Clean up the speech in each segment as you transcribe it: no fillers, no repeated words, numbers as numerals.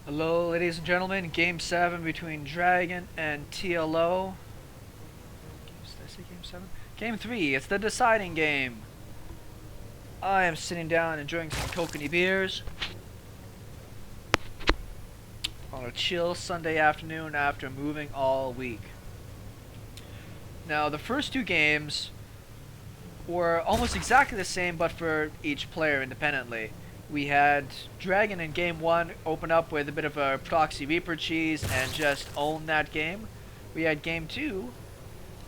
Hello, ladies and gentlemen. Game 7 between Dragon and TLO. Did I say Game 7? Game 3. It's the deciding game. I am sitting down enjoying some kokanee beers on a chill Sunday afternoon after moving all week. Now, the first two games were almost exactly the same, but for each player independently. We had Dragon in game 1 open up with a bit of a proxy Reaper cheese and just own that game. We had game 2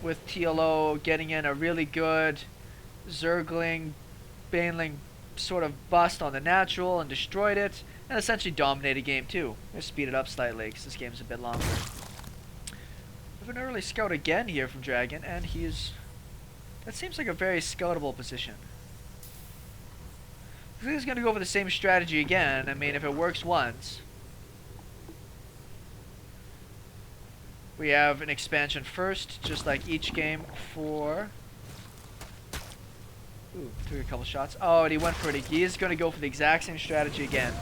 with TLO getting in a really good Zergling, baneling sort of bust on the natural and destroyed it, and essentially dominated game 2. Let's speed it up slightly because this game's a bit longer. We have an early scout again here from Dragon, and that seems like a very scoutable position. I think he's going to go for the same strategy again. I mean, if it works once. We have an expansion first, just like each game for... Ooh, took a couple shots. Oh, and he went for it. He is going to go for the exact same strategy again.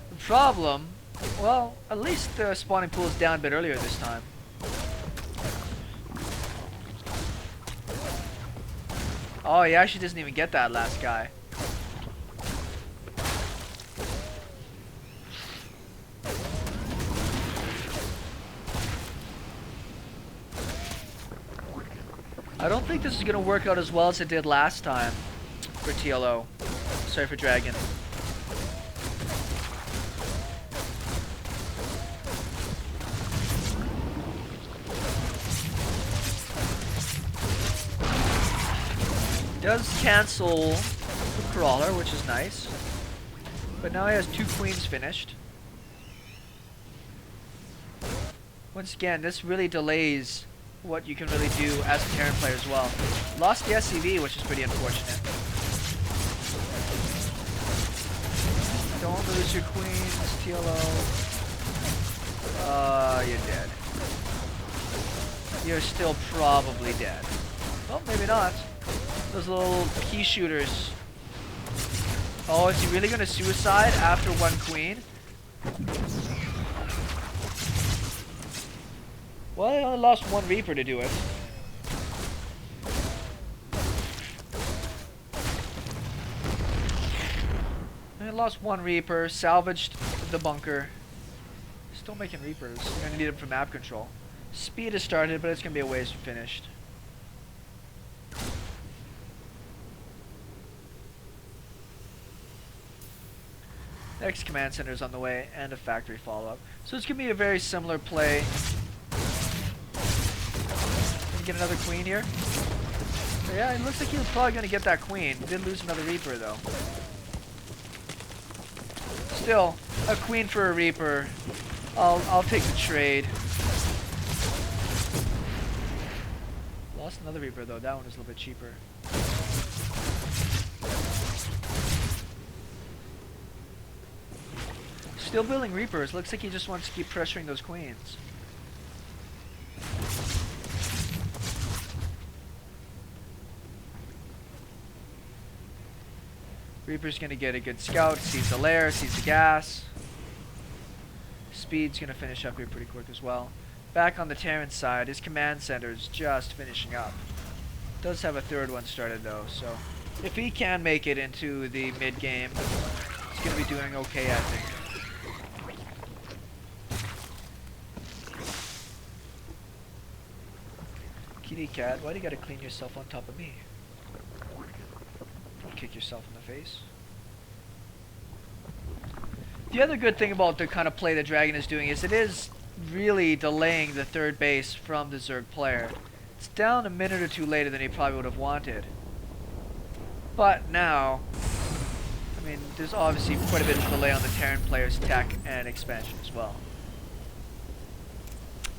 The problem... Well, at least the spawning pool is down a bit earlier this time. Oh, he actually doesn't even get that last guy. I don't think this is going to work out as well as it did last time for TLO. Sorry, for Dragon. Does cancel the crawler, which is nice. But now he has 2 queens finished. Once again, this really delays what you can really do as a Terran player as well. Lost the SCV, which is pretty unfortunate. Don't lose your queens, TLO. You're dead. You're still probably dead. Well, maybe not. Those little pea shooters. Oh, is he really going to suicide after 1 queen? Well, I only lost 1 Reaper to do it. I lost 1 Reaper, salvaged the bunker. Still making Reapers. I'm going to need them for map control. Speed has started, but it's going to be a ways finished. Next command center is on the way, and a factory follow-up. So it's going to be a very similar play. Can you get another queen here? So yeah, it looks like he was probably going to get that queen. He did lose another Reaper, though. Still, a queen for a Reaper. I'll take the trade. Lost another Reaper, though. That one is a little bit cheaper. Still building Reapers. Looks like he just wants to keep pressuring those queens. Reaper's gonna get a good scout, sees the lair, sees the gas. Speed's gonna finish up here pretty quick as well. Back on the Terran side, his command center's just finishing up. Does have a 3rd one started though, so if he can make it into the mid game, he's gonna be doing okay, I think. Kitty cat, why do you gotta clean yourself on top of me? Don't kick yourself in the face. The other good thing about the kind of play that Dragon is doing is it is really delaying the 3rd base from the Zerg player. It's down a minute or 2 later than he probably would have wanted. But now, I mean, there's obviously quite a bit of delay on the Terran player's tech and expansion as well.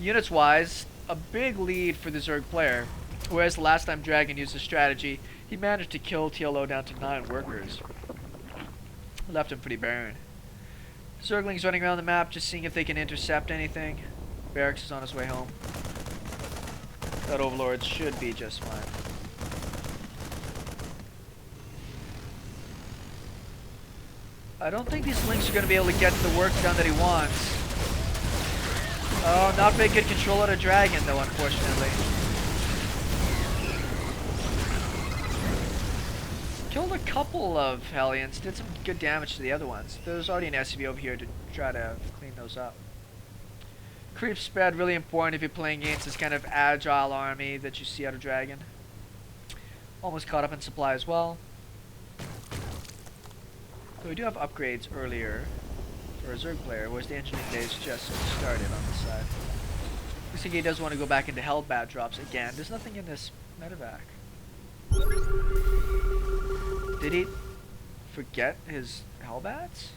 Units-wise, a big lead for the Zerg player, whereas the last time Dragon used this strategy, he managed to kill TLO down to 9 workers. Left him pretty barren. Zergling's running around the map just seeing if they can intercept anything. Barracks is on his way home. That Overlord should be just fine. I don't think these links are going to be able to get the work done that he wants. Oh, not very good control out of Dragon though, unfortunately. Killed a couple of hellions, did some good damage to the other ones. There's already an SCV over here to try to clean those up. Creep spread, really important if you're playing against this kind of agile army that you see out of Dragon. Almost caught up in supply as well. So we do have upgrades earlier for a Zerg player, whereas the engineering days just started on this side. Looks like he does want to go back into hellbat drops again. There's nothing in this medevac. Did he forget his hellbats?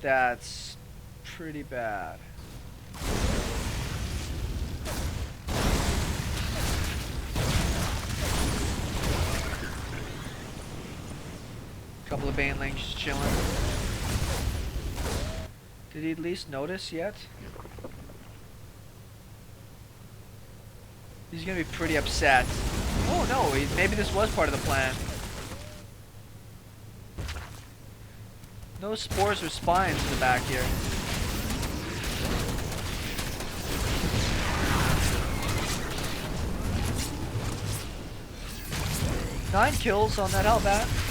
That's pretty bad. Couple of banelings just chilling. Did he at least notice yet? He's gonna be pretty upset. Oh no, maybe this was part of the plan. No spores or spines in the back here. Nine kills on that hellbat.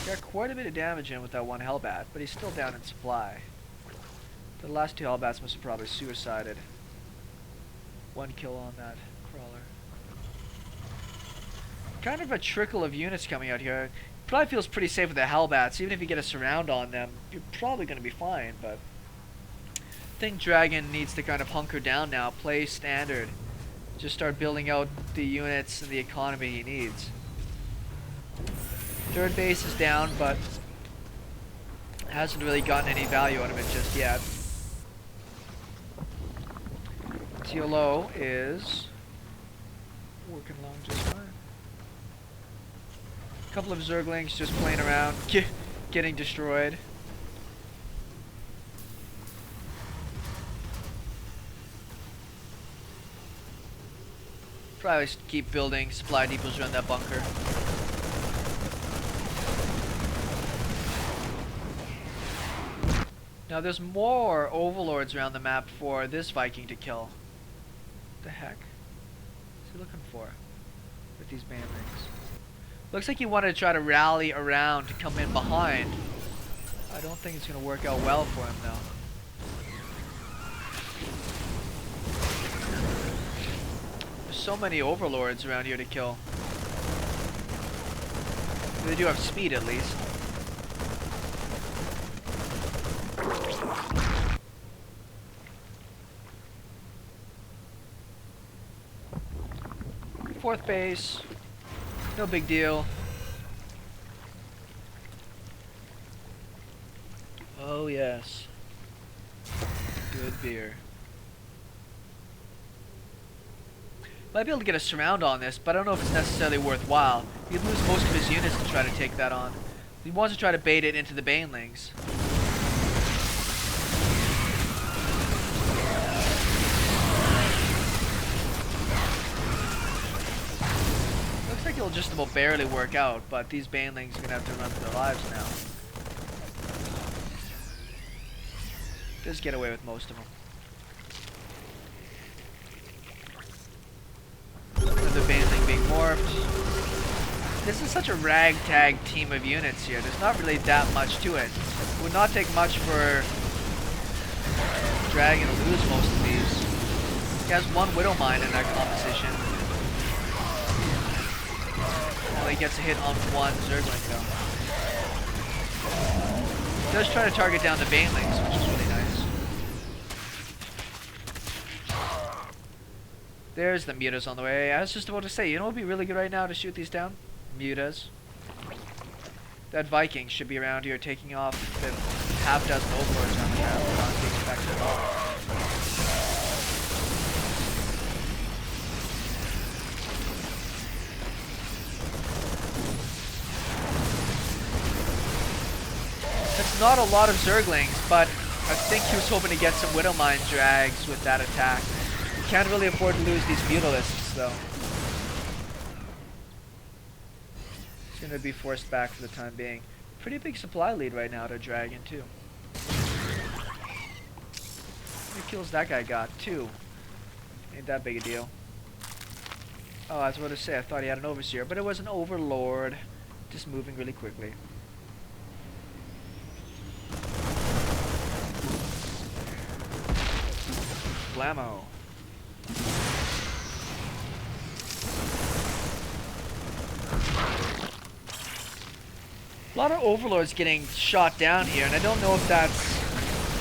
Got quite a bit of damage in with that one hellbat, but he's still down in supply. The last two hellbats must have probably suicided. One kill on that crawler. Kind of a trickle of units coming out here. Probably feels pretty safe with the hellbats. Even if you get a surround on them, you're probably going to be fine, but I think Dragon needs to kind of hunker down now, play standard. Just start building out the units and the economy he needs. Third base is down, but hasn't really gotten any value out of it just yet. TLO is working along just fine. A couple of Zerglings just playing around, getting destroyed. Probably keep building supply depots around that bunker. Now there's more overlords around the map for this Viking to kill. What the heck? What's he looking for with these banelings? Looks like he wanted to try to rally around to come in behind. I don't think it's going to work out well for him though. There's so many overlords around here to kill. They do have speed at least. Fourth base, no big deal. Oh yes, good beer. Might be able to get a surround on this, but I don't know if it's necessarily worthwhile. He'd lose most of his units to try to take that on. He wants to try to bait it into the banelings. It'll just about barely work out, but these banelings are gonna have to run for their lives now. Just get away with most of them. Another baneling being morphed. This is such a ragtag team of units here. There's not really that much to it. It would not take much for Dragon to lose most of these. He has one Widow Mine in that composition. He gets a hit on one Zergling though. He does try to target down the banelings, which is really nice. There's the mutas on the way. I was just about to say, you know what would be really good right now to shoot these down? Mutas. That Viking should be around here taking off the half dozen overlords on the map. Not being affected at all. That's not a lot of Zerglings, but I think he was hoping to get some Widowmine drags with that attack. You can't really afford to lose these Mutalisks. though. It's gonna be forced back for the time being. Pretty big supply lead right now to Dragon too. How many kills that guy got? 2. Ain't that big a deal. Oh, I was about to say, I thought he had an overseer, but it was an overlord. Just moving really quickly. Blammo. A lot of overlords getting shot down here, and I don't know if that's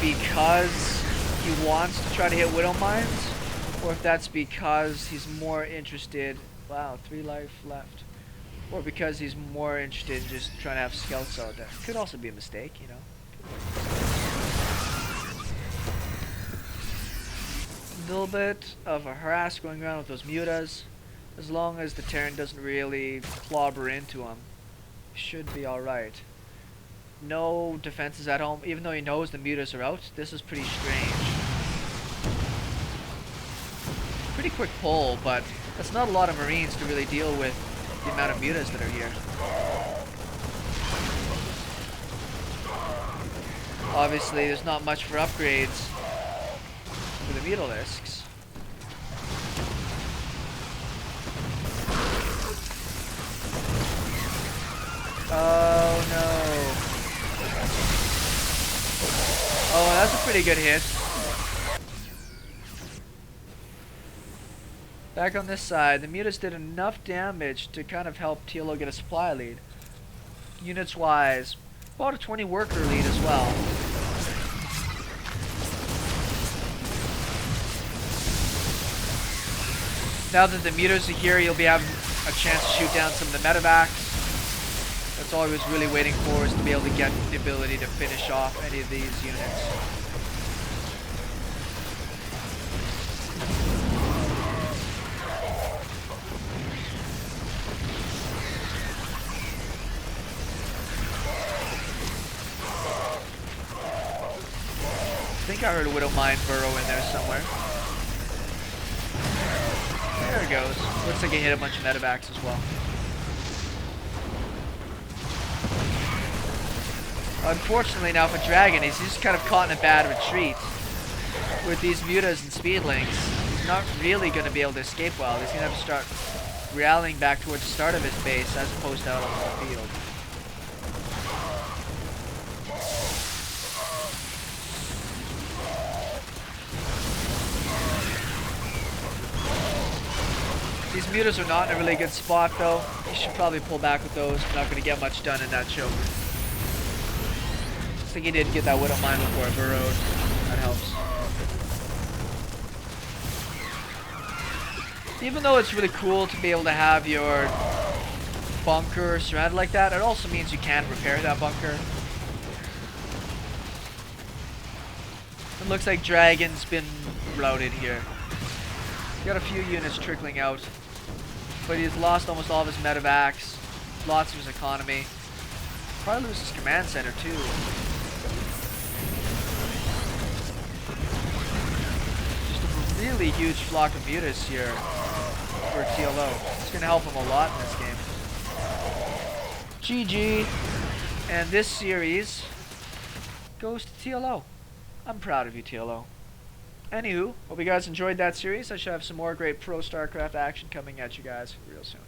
because he wants to try to hit Widow Mines, or if that's because he's more interested. Wow, 3 life left. Or because he's more interested in just trying to have scouts out there. Could also be a mistake, you know. A little bit of a harass going around with those mutas. As long as the Terran doesn't really clobber into him, should be alright. No defenses at home, even though he knows the mutas are out. This is pretty strange. Pretty quick pull, but that's not a lot of Marines to really deal with the amount of mutas that are here. Obviously, there's not much for upgrades for the Mutalisks. Oh no. Oh, that's a pretty good hit. Back on this side, the mutas did enough damage to kind of help TLO get a supply lead. Units wise, about a 20 worker lead as well. Now that the mutas are here, you'll be having a chance to shoot down some of the medevacs. That's all I was really waiting for, is to be able to get the ability to finish off any of these units. I think I heard a Widow Mine burrow in there somewhere. There it goes. Looks like it hit a bunch of medevacs as well. Unfortunately now for Dragon, he's just kind of caught in a bad retreat. With these mutas and speedlings, he's not really going to be able to escape well. He's going to have to start rallying back towards the start of his base as opposed to out on the field. These mutas are not in a really good spot though. You should probably pull back with those. You're not going to get much done in that choke. I think he did get that Widow Mine before it burrowed. That helps. Even though it's really cool to be able to have your bunker surrounded like that, it also means you can repair that bunker. It looks like Dragon's been routed here. Got a few units trickling out, but he's lost almost all of his medevacs, lots of his economy. Probably loses his command center too. Just a really huge flock of mutas here for TLO. It's going to help him a lot in this game. GG. And this series goes to TLO. I'm proud of you, TLO. Anywho, hope you guys enjoyed that series. I should have some more great Pro StarCraft action coming at you guys real soon.